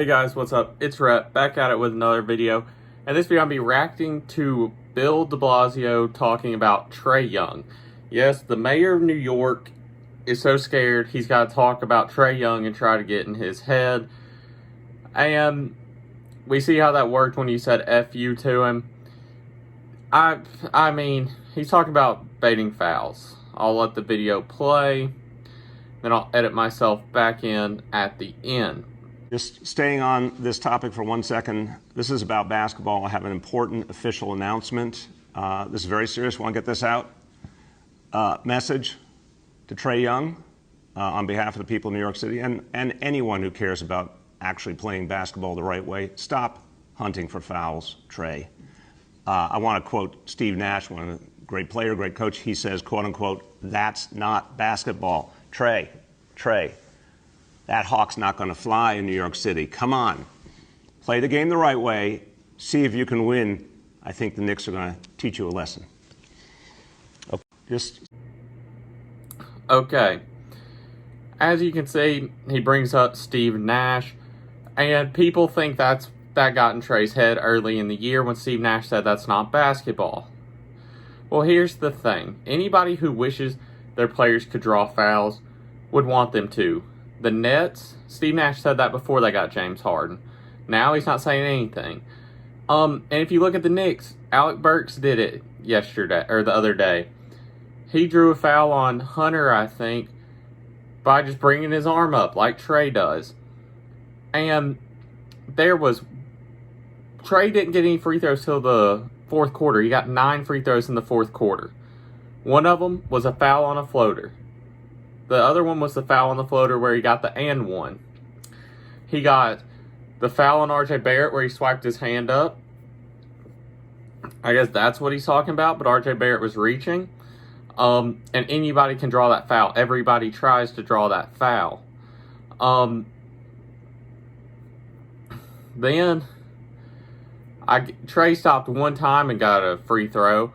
Hey guys, what's up? It's Rhett, back at it with another video. And this video I'm going to be reacting to Bill de Blasio talking about Trae Young. Yes, the mayor of New York is so scared he's got to talk about Trae Young and try to get in his head. And we see how that worked when you said F you to him. I mean, he's talking about baiting fouls. I'll let the video play, then I'll edit myself back in at the end. Just staying on this topic for 1 second. This is about basketball. I have an important official announcement. This is very serious. Want to get this out? Message to Trae Young on behalf of the people of New York City and anyone who cares about actually playing basketball the right way. Stop hunting for fouls, Trae. I want to quote Steve Nash, one of the great player, great coach. He says, quote unquote, "That's not basketball." Trae, that hawk's not going to fly in New York City. Come on. Play the game the right way. See if you can win. I think the Knicks are going to teach you a lesson. Okay. As you can see, he brings up Steve Nash, and people think that got in Trae's head early in the year when Steve Nash said that's not basketball. Well, here's the thing. Anybody who wishes their players could draw fouls would want them to. The Nets, Steve Nash said that before they got James Harden. Now he's not saying anything. And if you look at the Knicks, Alec Burks did it yesterday, or the other day. He drew a foul on Hunter, I think, by just bringing his arm up like Trae does. And Trae didn't get any free throws till the fourth quarter. He got 9 free throws in the fourth quarter. One of them was a foul on a floater. The other one was the foul on the floater where he got the and one. He got the foul on RJ Barrett where he swiped his hand up. I guess that's what he's talking about, but RJ Barrett was reaching. And anybody can draw that foul. Everybody tries to draw that foul. Then Trae stopped one time and got a free throw,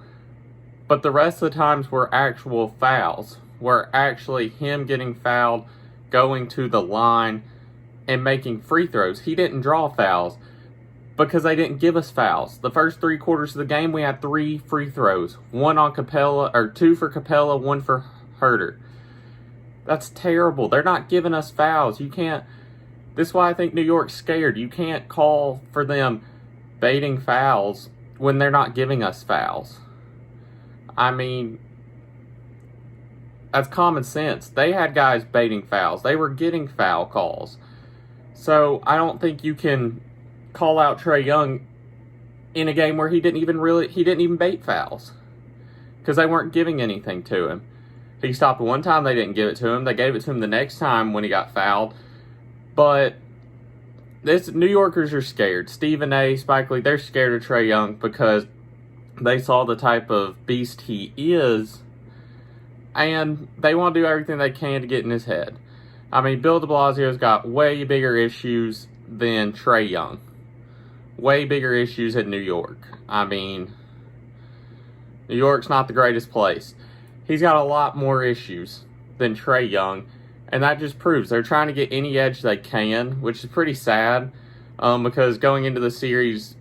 but the rest of the times were actual fouls. Were actually him getting fouled, going to the line, and making free throws. He didn't draw fouls because they didn't give us fouls. The first 3 quarters of the game, we had 3 free throws. 1 on Capella, or 2 for Capella, 1 for Herter. That's terrible. They're not giving us fouls. You can't. This is why I think New York's scared. You can't call for them baiting fouls when they're not giving us fouls. I mean, that's common sense. They had guys baiting fouls. They were getting foul calls. So I don't think you can call out Trae Young in a game where he didn't even bait fouls because they weren't giving anything to him. He stopped one time, they didn't give it to him. They gave it to him the next time when he got fouled. But New Yorkers are scared. Stephen A., Spike Lee, they're scared of Trae Young because they saw the type of beast he is. And they want to do everything they can to get in his head. I mean, Bill de Blasio's got way bigger issues than Trae Young. Way bigger issues in New York. I mean, New York's not the greatest place. He's got a lot more issues than Trae Young. And that just proves they're trying to get any edge they can, which is pretty sad. Because going into the series,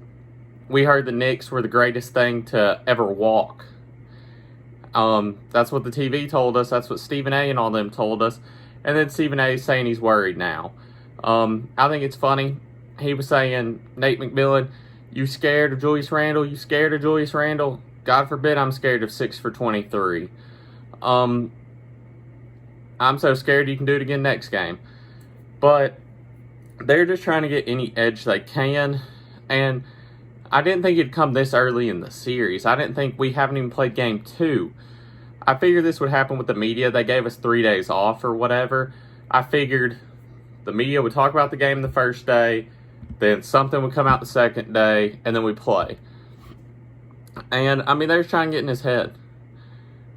we heard the Knicks were the greatest thing to ever walk. That's what the TV told us. That's what Stephen A. and all them told us. And then Stephen A. is saying he's worried now. I think it's funny. He was saying, Nate McMillan, you scared of Julius Randle? You scared of Julius Randle? God forbid I'm scared of 6 for 23. I'm so scared you can do it again next game. But they're just trying to get any edge they can. And I didn't think it'd come this early in the series. I didn't think we haven't even played game 2. I figured this would happen with the media. They gave us 3 days off or whatever. I figured the media would talk about the game the first day, then something would come out the second day, and then we play. And, I mean, they're just trying to get in his head.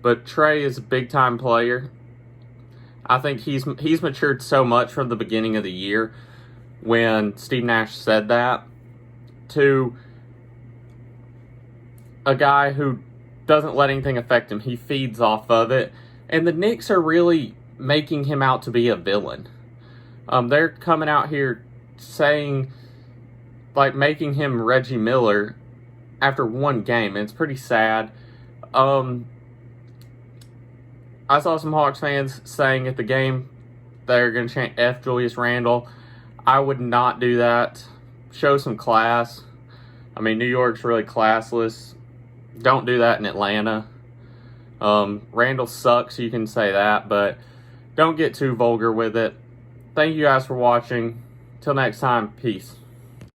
But Trae is a big-time player. I think he's matured so much from the beginning of the year when Steve Nash said that to a guy who doesn't let anything affect him. He feeds off of it. And the Knicks are really making him out to be a villain. They're coming out here saying, like, making him Reggie Miller after one game. And it's pretty sad. I saw some Hawks fans saying at the game they're going to chant F Julius Randle. I would not do that. Show some class. I mean, New York's really classless. Don't do that in Atlanta. Randall sucks, you can say that, but don't get too vulgar with it. Thank you guys for watching. Till next time, peace.